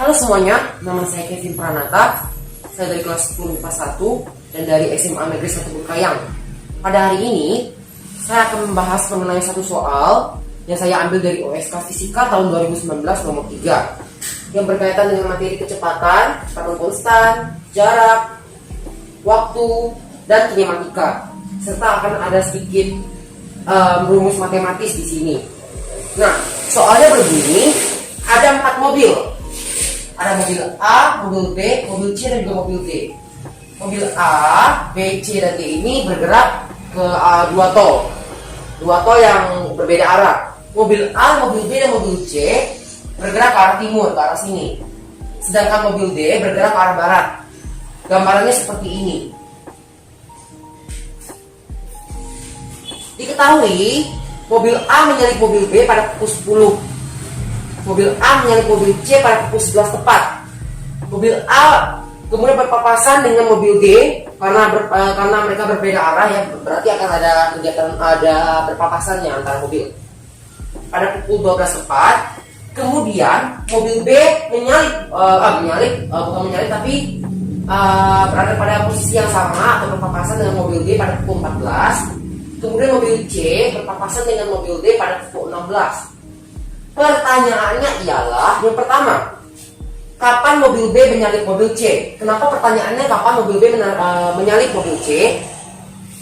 Halo semuanya, nama saya Kevin Pranata. Saya dari kelas 10 IPA 1 dan dari SMA Negeri 1 Burkayang. Pada hari ini, saya akan membahas mengenai satu soal yang saya ambil dari OSK Fisika tahun 2019 nomor 3 yang berkaitan dengan materi kecepatan konstan, jarak, waktu, dan kinematika, serta akan ada sedikit rumus matematis di sini. Nah, soalnya begini, ada 4 mobil. Ada mobil A, mobil B, mobil C, dan juga mobil D. Mobil A, B, C, dan D ini bergerak ke dua tol yang berbeda arah. Mobil A, mobil B, dan mobil C bergerak ke arah timur, ke arah sini. Sedangkan mobil D bergerak ke arah barat. Gambarannya seperti ini. Diketahui mobil A menyalip mobil B pada pukul 10. Mobil A menyalip mobil C pada pukul 11 tepat. Mobil A kemudian berpapasan dengan mobil D karena mereka berbeda arah, ya berarti akan ada berpapasannya antara mobil. Pada pukul 12 tepat, kemudian mobil B berada pada posisi yang sama atau berpapasan dengan mobil D pada pukul 14. Kemudian mobil C berpapasan dengan mobil D pada pukul 16. Pertanyaannya ialah yang pertama, kapan mobil B menyalip mobil C? Kenapa pertanyaannya kapan mobil B menyalip mobil C?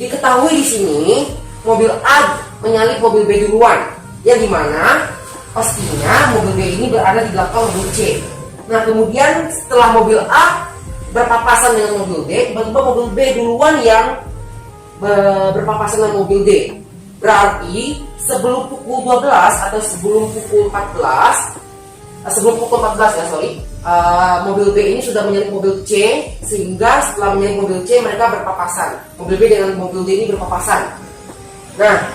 Diketahui di sini mobil A menyalip mobil B duluan, yang dimana pastinya mobil B ini berada di belakang mobil C. Nah, kemudian setelah mobil A berpapasan dengan mobil D, tiba-tiba mobil B duluan yang berpapasan dengan mobil D. Berarti sebelum pukul 12 atau sebelum pukul 14 mobil B ini sudah menyalip mobil C, sehingga setelah menyalip mobil C mereka berpapasan. Mobil B dengan mobil D ini berpapasan. Nah,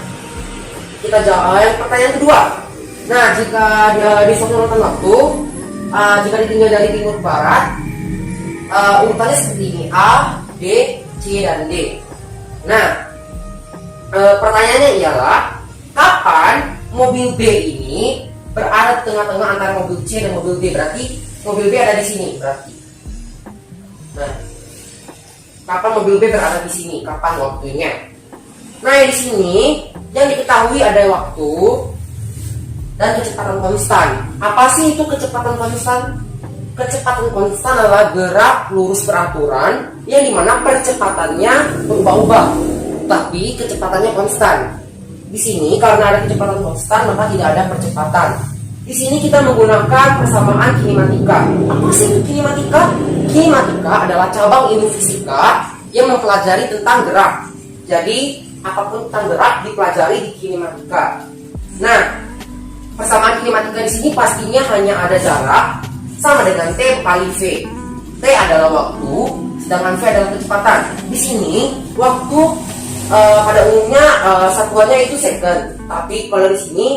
kita jawab yang pertanyaan kedua. Nah, jika di suatu urutan waktu, jika ditinggal dari timur ke barat, urutannya seperti ini: A, B, C, dan D. Nah, pertanyaannya ialah kapan mobil B ini berada di tengah-tengah antara mobil C dan mobil D? Berarti mobil B ada di sini berarti. Nah, kapan mobil B berada di sini? Kapan waktunya? Nah, di sini yang diketahui ada waktu dan kecepatan konstan. Apa sih itu kecepatan konstan? Kecepatan konstan adalah gerak lurus beraturan yang dimana percepatannya berubah-ubah, tapi kecepatannya konstan. Di sini karena ada kecepatan konstan maka tidak ada percepatan. Di sini kita menggunakan persamaan kinematika. Apa sih itu kinematika? Kinematika adalah cabang ilmu fisika yang mempelajari tentang gerak. Jadi apapun tentang gerak dipelajari di kinematika. Nah, persamaan kinematika di sini pastinya hanya ada jarak sama dengan T kali V. T adalah waktu, sedangkan V adalah kecepatan. Di sini waktu pada umumnya satuannya itu second, tapi kalau di sini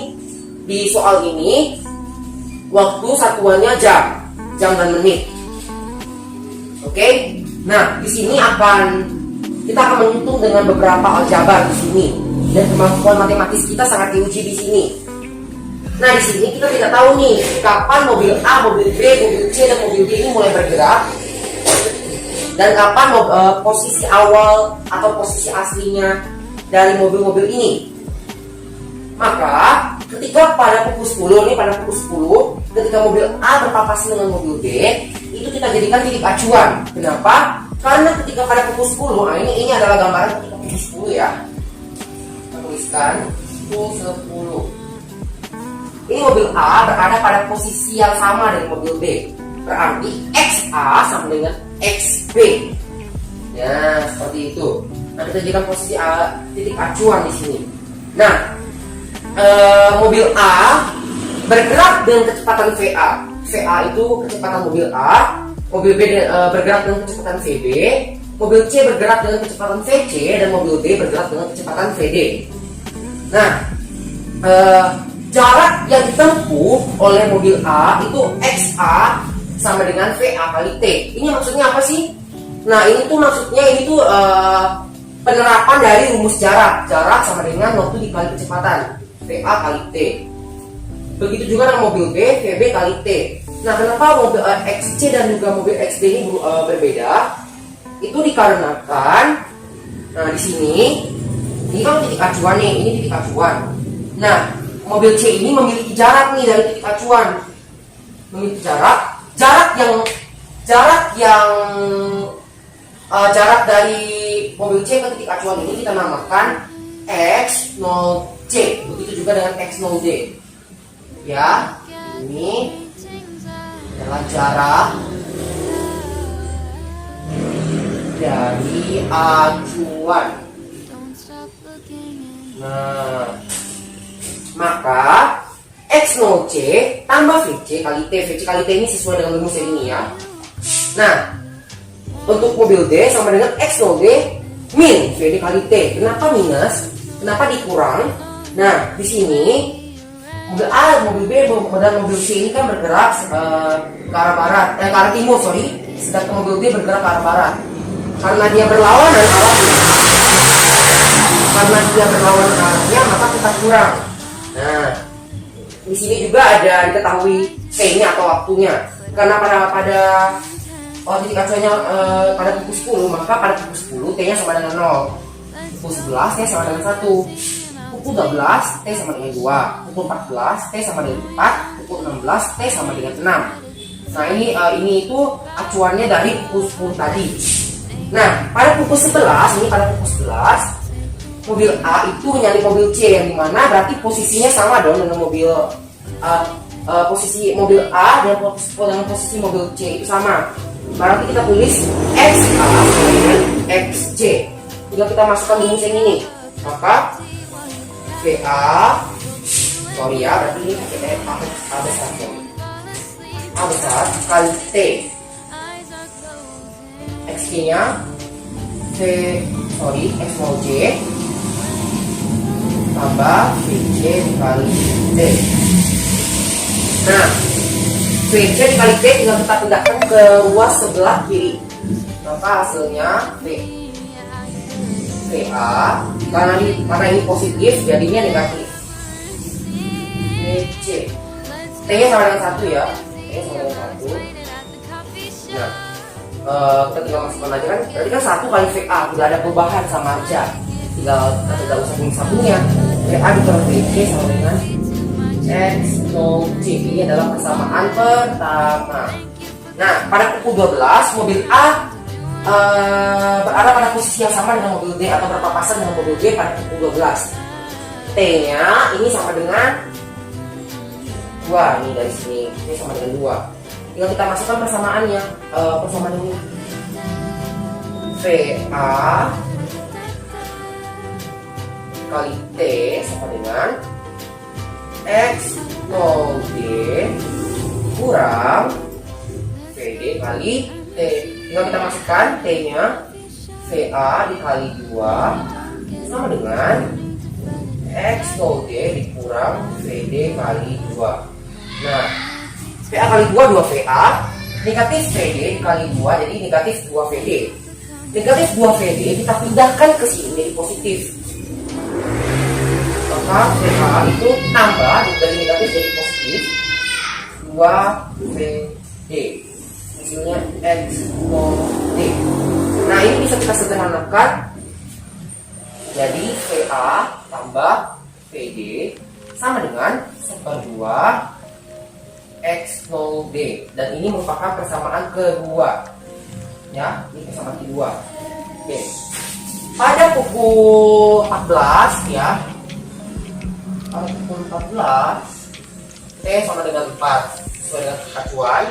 di soal ini waktu satuannya jam dan menit. Oke. Nah, di sini kita akan menghitung dengan beberapa aljabar di sini, dan kemampuan matematis kita sangat diuji di sini. Nah, di sini kita tidak tahu nih kapan mobil A, mobil B, mobil C, dan mobil D ini mulai bergerak, dan kapan posisi awal atau posisi aslinya dari mobil-mobil ini. Maka ketika pada pukul 10 ketika mobil A berpapasan dengan mobil D, itu kita jadikan titik acuan. Kenapa? Karena ketika pada pukul 10, nah ini adalah gambaran ketika pukul 10 ya. Kita tuliskan pukul 10. Ini mobil A berada pada posisi yang sama dengan mobil B. Berarti XA sama dengan XB. Ya, seperti itu. Nah, kita jadikan posisi titik acuan di sini. Nah, mobil A bergerak dengan kecepatan VA. VA itu kecepatan mobil A. Mobil B bergerak dengan kecepatan VB. Mobil C bergerak dengan kecepatan VC, dan mobil D bergerak dengan kecepatan VD. Nah, jarak yang ditempuh oleh mobil A itu XA sama dengan VA kali T. Ini maksudnya apa sih? Nah, ini tuh penerapan dari rumus jarak. Jarak sama dengan waktu dikali kecepatan, VA kali T. Begitu juga dengan mobil B, VB kali T. Nah, kenapa mobil XC dan juga mobil XD ini berbeda? Itu dikarenakan, nah di sini ini kan titik acuan nih, ini titik acuan. Nah, mobil C ini memiliki jarak nih dari titik acuan, memiliki jarak jarak dari mobil C ke titik acuan ini kita namakan X0C. Begitu juga dengan X0D. Ya, ini adalah jarak dari acuan. Nah, maka X0C tambah VC kali T. VC kali T ini sesuai dengan rumusnya ini ya. Nah, untuk mobil D sama dengan X0D min VD kali T. Kenapa minus? Kenapa dikurang? Nah, di sini mobil A, mobil B, dan mobil C ini kan bergerak ke arah barat, ke arah timur, sorry. Sedangkan mobil D bergerak ke arah barat. Karena dia berlawanan arahnya, maka kita kurang. Nah, di sini juga ada diketahui T-nya atau waktunya. Karena pada titik acuannya pada pukul 10, maka pada pukul 10 T-nya sama dengan 0. Pukul 11 T sama dengan 1. Pukul 12 T sama dengan 2. Pukul 14 T sama dengan 4. Pukul 16 T sama dengan 6. Nah, ini itu acuannya dari pukul 10 tadi. Nah, pada pukul 11 mobil A itu menyalip mobil C, yang dimana berarti posisinya sama dong dengan posisi mobil A dan posisi mobil C itu sama. Berarti kita tulis XA dengan XC. Tinggal kita masukkan rumus yang ini. Maka VA, sorry ya, berarti ini pakai A besar kali T. X-nya X0J tambah VJ dikali T. Nah, VJ dikali T tinggal kita pindahkan ke ruas sebelah kiri. Maka hasilnya VA, karena ini positif jadinya negatif. VC T-nya sama dengan 1 ya. T-nya sama dengan 1. Nah, kita tinggal masukkan aja kan, berarti kan 1 kali VA, tidak ada perubahan, sama aja, tinggal kita tidak usah sambung-sambungnya. VA dikali VC sama dengan X0C. Ini adalah persamaan pertama. Nah, pada pukul 12 mobil A berada pada posisi yang sama dengan mobil D atau berpapasan dengan mobil D pada pukul 12. T-nya ini sama dengan 2, ini dari sini, ini sama dengan 2. Tinggal kita masukkan persamaannya, persamaan ini. VA kali T sama dengan X0D kurang VD kali T. Tinggal kita masukkan T-nya, VA dikali 2 sama dengan X0D dikurang VD kali 2. Nah, VA kali 2 2VA, negatif VD kali 2, jadi negatif 2VD. Negatif 2VD kita pindahkan ke sini menjadi positif. Maka VA itu tambah dari negatif jadi positif 2VD. Hasilnya X0D. Nah, ini bisa kita sederhanakan jadi VA tambah VD sama dengan 1/2 X0D, dan ini merupakan persamaan kedua ya, ini persamaan kedua. Oke, pada pukul 14 ya, pada pukul 14 T sama dengan 4 sesuai dengan acuan.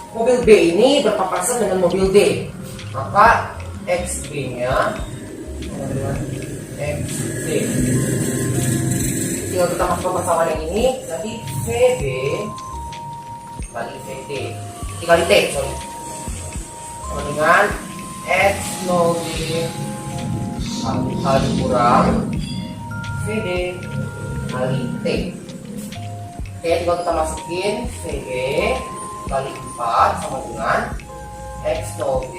Mobil B ini berpapasan dengan mobil D, maka XB nya sama dengan XD. Tinggal kita masukkan persamaan yang ini, jadi VB kali VD dikali T, sorry, sama dengan X0D kali kurang VD kali T. Oke, tinggal kita masukin VB kali 4 sama dengan X0D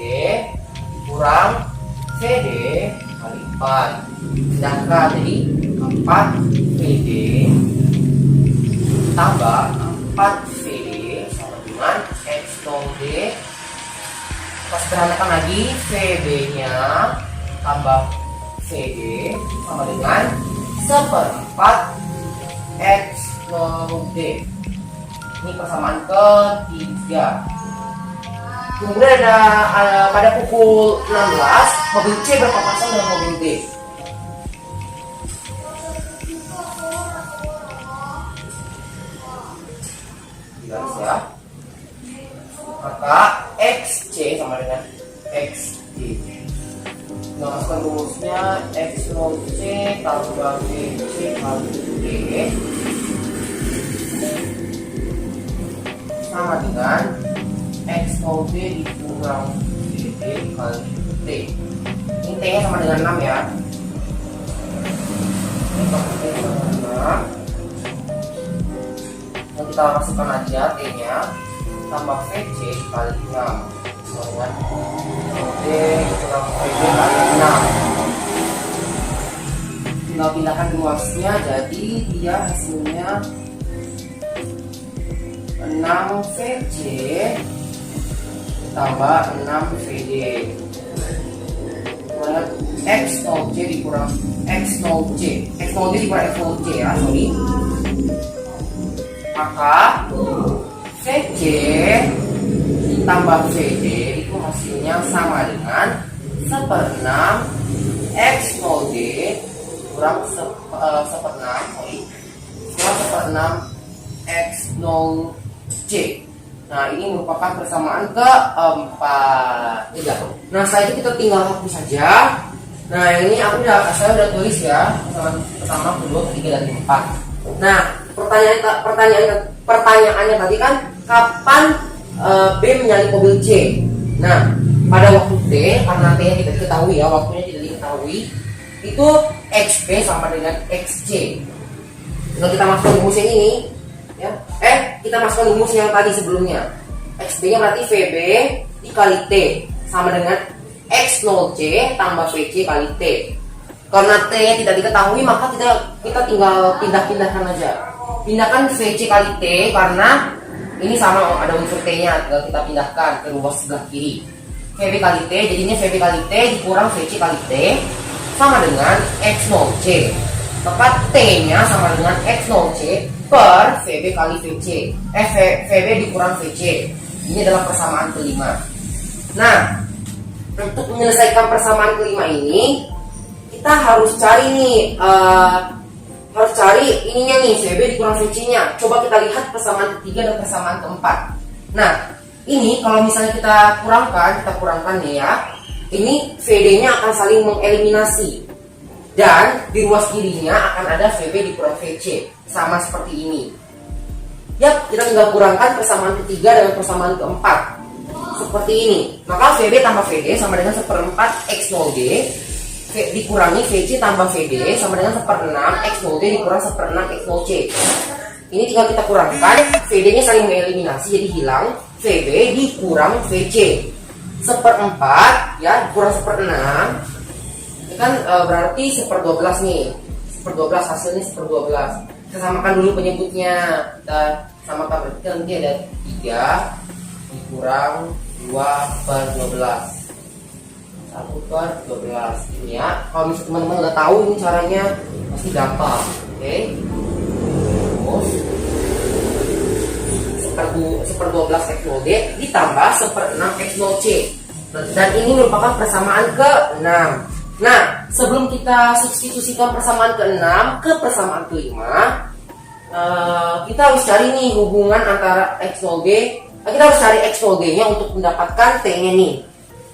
kurang VD kali 4. Sedangkan jadi 4 VD tambah 4 VD sederhanakan lagi, VB nya tambah VD sama dengan 1/4 X nol D. Ini persamaan ketiga. Kemudian ada pada pukul 16 mobil C berpapasan dengan mobil D. Jelas ya. Maka XC sama dengan XD. Kita masukkan rumusnya X0C tambah BC kali D sama dengan X0D dikurang BD kali T. Ini T nya sama dengan 6 ya. Ini sama dengan 6. Yang kita masukkan aja T nya tambah VC kali 6 sama dengan D dikurang VD kali 6. Tinggal pindahkan ruasnya, jadi dia hasilnya 6 VC tambah 6 VD. Kemudian X0C dikurang X0C dikurang X0C ya, sorry. Maka VC ditambah VD itu hasilnya sama dengan 1/6 X0D kurang 1/6 X0C. Nah, ini merupakan persamaan keempat. Nah, setelah itu kita tinggal hapus saja. Nah, ini saya udah tulis ya, pertama, kedua, ketiga, dan keempat. Nah, pertanyaannya tadi kan kapan B menyalip mobil C. Nah, pada waktu T, karena T nya tidak diketahui ya, waktunya tidak diketahui, itu XB sama dengan XC. Kalau kita masukkan rumus yang ini ya, kita masukkan rumus yang tadi sebelumnya. XB nya berarti VB dikali T sama dengan X0C tambah VC kali T. Karena T nya tidak diketahui, maka kita tinggal pindah-pindahkan aja. Pindahkan VC kali T karena ini sama ada unsur T nya, tinggal kita pindahkan ke ruas sebelah kiri. VB kali T, jadinya VB kali T dikurang VC kali T sama dengan X0C. Maka T-nya sama dengan X0C per VB kali VC. VB dikurang VC. Ini adalah persamaan kelima. Nah, untuk menyelesaikan persamaan kelima ini, kita harus cari nih, ininya nih, VB dikurang VC-nya. Coba kita lihat persamaan ketiga dan persamaan keempat. Nah, ini kalau misalnya kita kurangkan nih ya. Ini VD-nya akan saling mengeliminasi. Dan di ruas kirinya akan ada VB dikurang VC, sama seperti ini. Yap, kita tinggal kurangkan persamaan ketiga dengan persamaan keempat seperti ini. Maka VB tambah VD sama dengan 1/4 X0D dikurangi VC tambah VD sama dengan 1/6 X0D dikurang 1/6 X0C. Ini tinggal kita kurangkan, VD nya saling mengeliminasi, jadi hilang. VB dikurang VC 1/4 ya, dikurang 1/6 kan berarti 1/12 nih. 1/12 hasilnya 1/12. Kita samakan dulu penyebutnya. Kita samakan, berarti nanti ada 3 dikurang 2/12. 1/12 ini ya. Kalau misalnya teman-teman udah tahu ini caranya, pasti gampang. Oke. Terus 1/12 X0D ditambah 1/6 X0C. Dan ini merupakan persamaan ke-6. Nah, sebelum kita substitusikan persamaan ke-6 ke persamaan ke-5, kita harus cari nih hubungan antara X0D. Kita harus cari X0D nya untuk mendapatkan T nya nih.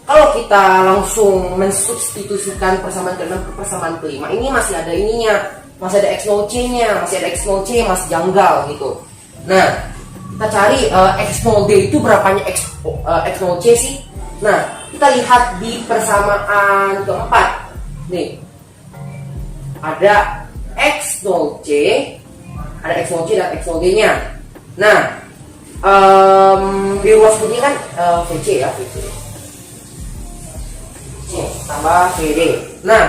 Kalau kita langsung mensubstitusikan persamaan ke-6 ke persamaan ke-5, ini masih ada ininya, masih ada X0C nya, masih masih janggal gitu. Nah, kita cari X0D itu berapanya X0C sih. Nah, kita lihat di persamaan keempat nih, ada X0C, ada X0C dan X0D nya. Nah, di ruas ini kan VC ya, VC tambah VD. Nah,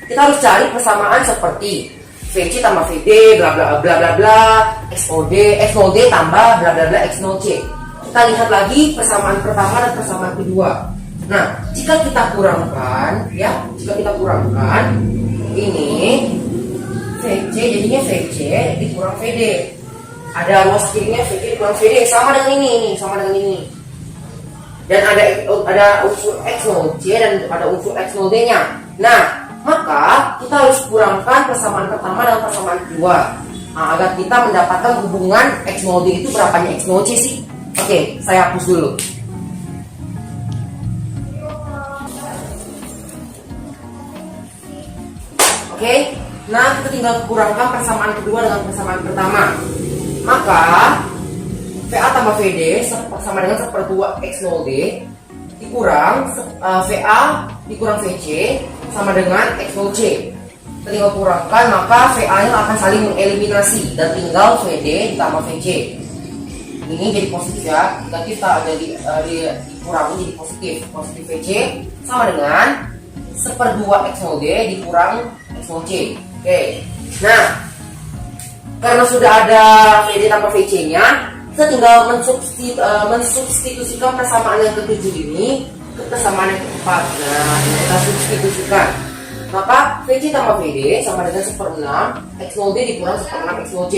kita harus cari persamaan seperti VC tambah VD bla bla bla bla bla, X0D tambah bla bla bla X0C. kita lihat lagi persamaan pertama dan persamaan kedua. Nah, jika kita kurangkan, ya, ini VC jadinya VC dikurang VD. Ada ruas kirinya VC dikurang VD, sama dengan ini. Dan ada unsur X0C dan ada unsur X0D-nya. Nah, maka kita harus kurangkan persamaan pertama dan persamaan kedua. Nah, agar kita mendapatkan hubungan X0D itu berapanya X0C sih? Oke, saya hapus dulu. Oke, nah kita tinggal kurangkan persamaan kedua dengan persamaan pertama. Maka VA tambah VD sama dengan 1/2 X0D dikurang VA dikurang VC sama dengan X0C. Kita tinggal kurangkan, maka VA-nya akan saling mengeliminasi dan tinggal VD ditambah VC. Ini jadi positif ya, negatif tak jadi dikurangi jadi positif. Positif VC sama dengan 1/2 X0D dikurang X0C. Oke. Nah, karena sudah ada VD tambah VC-nya, kita tinggal mensubstitusikan persamaan yang ketujuh ini ke persamaan yang keempat. Nah, kita substitusikan. Maka VC tambah VD sama dengan 1/6 X0D dikurang 1/6 X0C.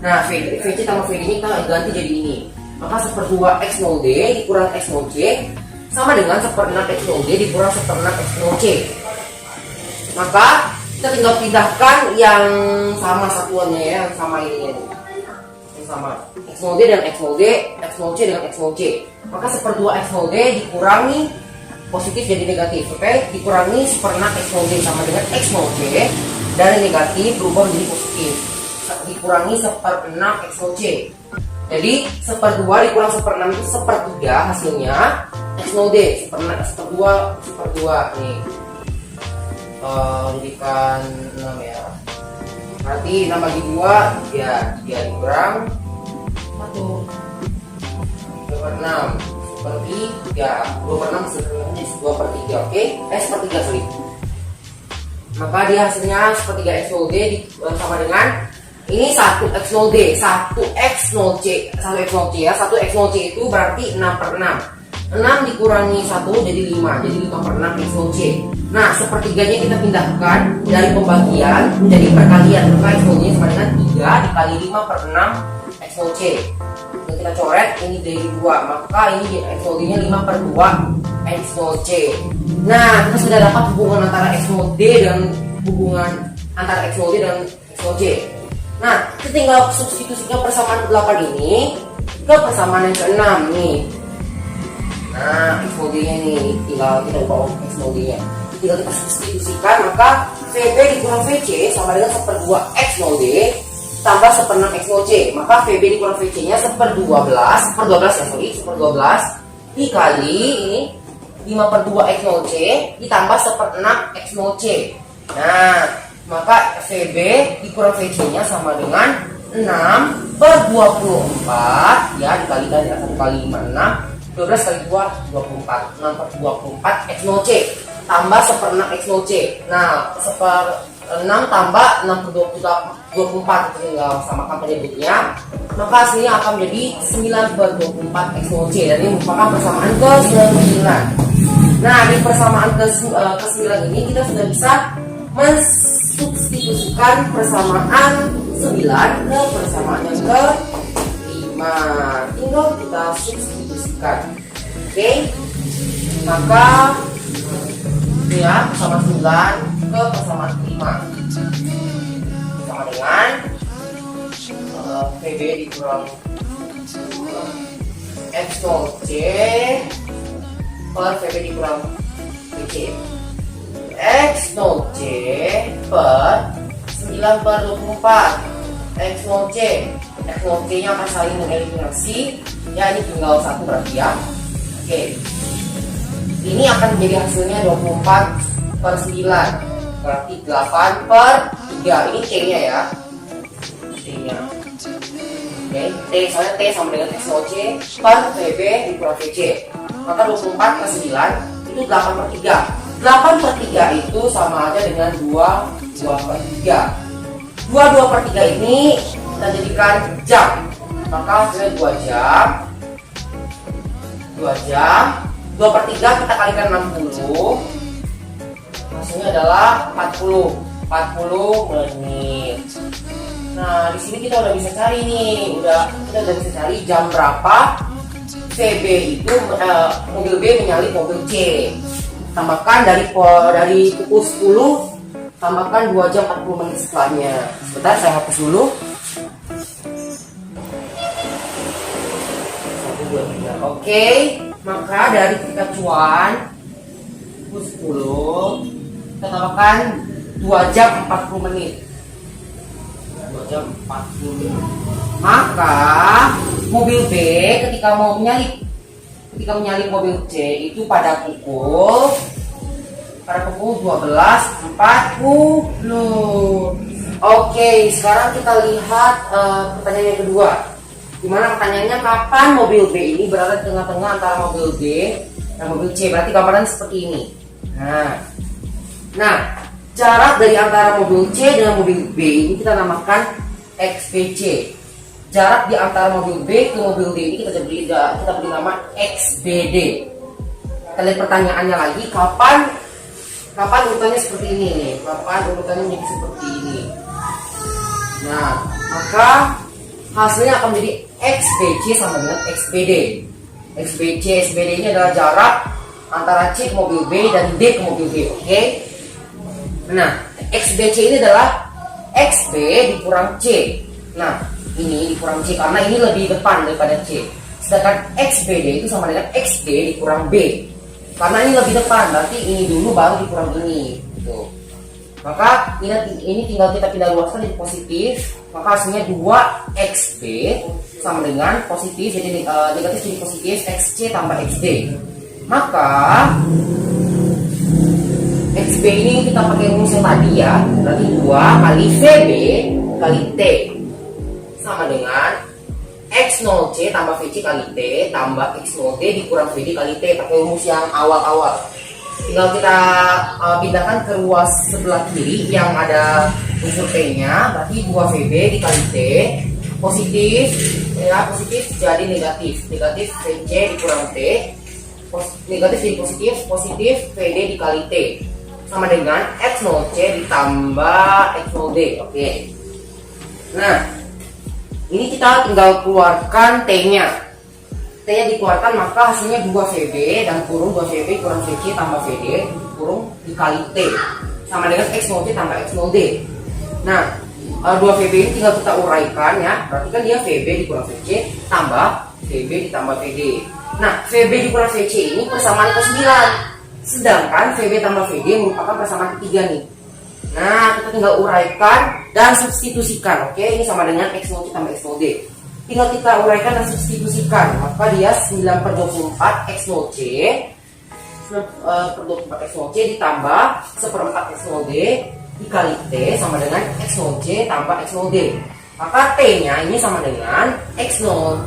Nah, VC tambah VD ini kita ganti jadi ini. Maka 1/2 X0D dikurang X0C sama dengan 1/6 X0D dikurang 1/6 X0C. Maka kita tinggal pindahkan yang sama satuannya ya, yang sama ini. Yang sama X0D dan X0D, X0C dengan X0C. Maka 1/2 X0D dikurangi positif jadi negatif, oke? Dikurangi 1/6 X0D sama dengan X0C, dari negatif berubah menjadi positif. Dikurangi 1/6 X0C. Jadi 1/2 dikurang 1/6 itu 1/3 hasilnya X0D. 1/2 nih. Jadikan 6 ya. Berarti 6 bagi 2 ya 3 dikurang 1 2/6 seperti 3 2/6 sebenarnya 2/3, oke? 1/3 sorry. Maka dia hasilnya 1/3 X0D sama dengan ini 1 X0D 1 X0C ya. 1 X0C itu berarti 6/6. 6 dikurangi 1 jadi 5, jadi 5/6 X0C. Nah, sepertiganya kita pindahkan dari pembagian menjadi perkalian. Maka X0D sama dengan 3 dikali 5/6 X0C. Dan kita coret ini dari 2, maka ini X0D nya 5/2 X0C. Nah, kita sudah dapat hubungan antara X0D dan hubungan antara X0D dan X0C. Nah, kita tinggal substitusikan persamaan ke-8 ini ke persamaan yang ke-6 nih. Nah, X0D nya nih, tinggal kita ubah X0D nya. Tinggal kita substitusikan, maka VB dikurang VC sama dengan 1/2 X0D tambah 1/6 X0C. Maka VB dikurang VC nya 1/12 dikali ini 5/2 X0C ditambah 1/6 X0C. Nah, maka VB dikurang VC nya sama dengan 6/24 ya, dikalikan ya, 1 kali 5 6, 12 kali 2 24, 6/24 X0C tambah 1/6 X0C. Nah, 1/6 tambah 6/24 tinggal samakan penyebutnya. Maka hasilnya akan menjadi 9/24 X0C dan ini merupakan persamaan ke-9. Nah, di persamaan ke-9 ini kita sudah bisa mensubstitusikan persamaan 9 ke persamaan yang ke-5. Tinggal kita substitusikan. Oke. Maka ya, persamaan 9 ke persamaan 5 sama dengan VB dikurang X0C per VB dikurang VC. X0C per 9/24 X0C. X0C nya akan saling mengeliminasi ya, ini tinggal 1 berarti ya. Oke, ini akan menjadi hasilnya 24/9 berarti 8/3. Ini C nya ya, C nya. Oke, T soalnya T sama dengan X0C per VB dikurang VC. Maka 24/9 itu 8/3. 8/3 itu sama aja dengan 2/3. 2/3 ini kita jadikan jam. Maka hasilnya 2 jam 2 jam. 2/3 kita kalikan 60. Hasilnya adalah 40 menit. Nah, di sini kita udah bisa cari nih, kita udah bisa cari jam berapa VB itu mobil B menyalip mobil C. Tambahkan dari pukul 10, tambahkan 2 jam 40 menit setelahnya. Sebentar, saya hapus dulu. 1, 2, 3. Oke, maka dari ketika cuan pukul 10, kita tambahkan 2 jam 40 menit. 2 jam 40 menit. Maka mobil B ketika menyalip mobil C itu pada pukul 12.40. Oke, sekarang kita lihat pertanyaan yang kedua. Dimana pertanyaannya, kapan mobil B ini berada di tengah-tengah antara mobil B dan mobil C? Berarti gambaran seperti ini. Nah, jarak dari antara mobil C dengan mobil B ini kita namakan XPC. Jarak di antara mobil B ke mobil D ini kita beri nama XBD. Kita lihat pertanyaannya lagi, kapan urutannya seperti ini nih? Kapan urutannya menjadi seperti ini? Nah, maka hasilnya akan menjadi XBC sama dengan XBD. XBD ini adalah jarak antara C ke mobil B dan D ke mobil B. Oke? Nah, XBC ini adalah XB dikurang C. Nah, ini dikurang C karena ini lebih depan daripada C. Sedangkan XBD itu sama dengan XD dikurang B. Karena ini lebih depan, berarti ini dulu baru dikurang ini. Gitu. Maka ini tinggal kita pindah luaskan jadi positif. Maka hasilnya 2XB sama dengan positif, jadi negatif jadi positif, XC tambah XD. Maka XB ini kita pakai rumus yang tadi ya, berarti 2 kali VB kali T sama dengan X0C tambah VC kali T tambah X0D dikurang VD kali T, pakai rumus yang awal-awal. Tinggal kita pindahkan ke ruas sebelah kiri yang ada unsur T-nya, berarti 2VB dikali T, positif ya, positif jadi negatif VC dikurang T, negatif jadi positif VD dikali T sama dengan X0C ditambah X0D. Oke. Nah, ini kita tinggal keluarkan T-nya. T-nya dikeluarkan, maka hasilnya 2VB dan kurung 2VB kurang VC tambah VD kurung dikali T sama dengan X0C tambah X0D. Nah, 2VB ini tinggal kita uraikan ya. Berarti kan dia VB dikurang VC tambah VB ditambah VD. Nah, VB dikurang VC ini persamaan ke-9. Sedangkan VB tambah VD merupakan persamaan ketiga nih. Nah, kita tinggal uraikan dan substitusikan. Oke, ini sama dengan X0C tambah X0D. Tinggal kita uraikan dan substitusikan. Maka dia 9/24 X0C 9/24 X0C ditambah 1/4 X0D dikali T sama dengan X0C tambah X0D. Maka T-nya ini sama dengan X0C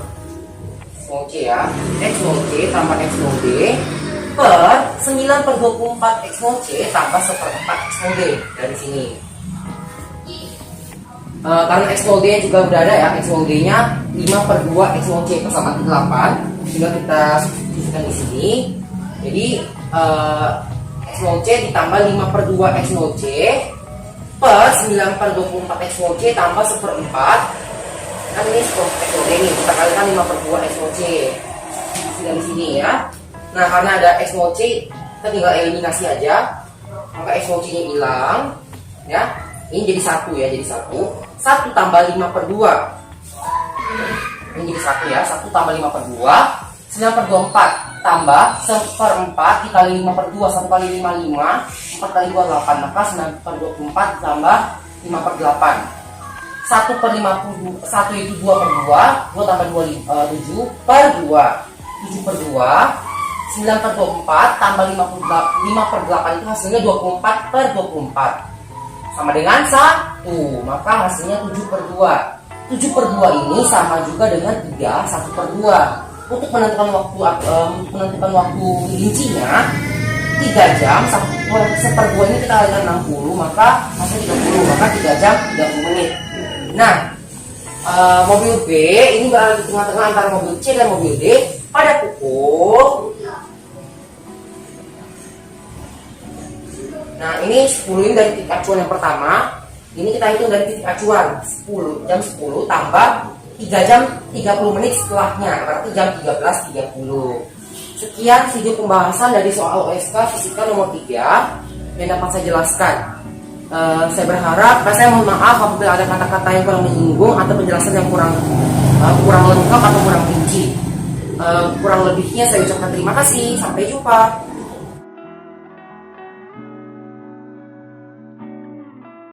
ya, X0C tambah X0D per 9/24 X0C tambah 1/4 X0D dari sini. Karena X0D juga udah ada ya, X0D nya 5/2 X0C persamaan 8, tinggal kita substitusikan di sini. Jadi X0C ditambah 5/2 X0C per 9/24 X0C tambah 1/4. Kan ini 1/4 X0D nih, kita kalikan 5/2 X0C dari sini ya. Nah, karena ada X0C, kita tinggal eliminasi aja. Maka X0C nya hilang ya. Ini jadi 1 ya, jadi 1 tambah 5/2. Ini jadi 1 ya, 1 tambah 5/2 9/24 tambah 1/4 dikali 5/2, 1 kali 5 5, 4 kali 2 8, maka 9/24 tambah 5/8. 1/50, 1 itu 2/2, 2 tambah 2 7/2, 7/2, 9/24 tambah 5/8 itu hasilnya 24/24 sama dengan 1, maka hasilnya 7/2. 7/2 ini sama juga dengan 3 1/2. Untuk menentukan waktu rincinya 3 jam 1/2 ini kita kalikan 60, maka hasilnya 30, maka 3 jam 30 menit. Nah, mobil B ini berada di tengah-tengah antara mobil C dan mobil D pada pukul. Nah, ini 10 ini dari titik acuan yang pertama. Ini kita hitung dari titik acuan 10 tambah 3 jam 30 menit setelahnya, berarti jam 13.30. Sekian video pembahasan dari soal OSK Fisika nomor 3 yang dapat saya jelaskan. Saya berharap, saya mohon maaf apabila ada kata-kata yang kurang menyinggung atau penjelasan yang kurang lengkap atau kurang rinci. Kurang lebihnya saya ucapkan terima kasih. Sampai jumpa.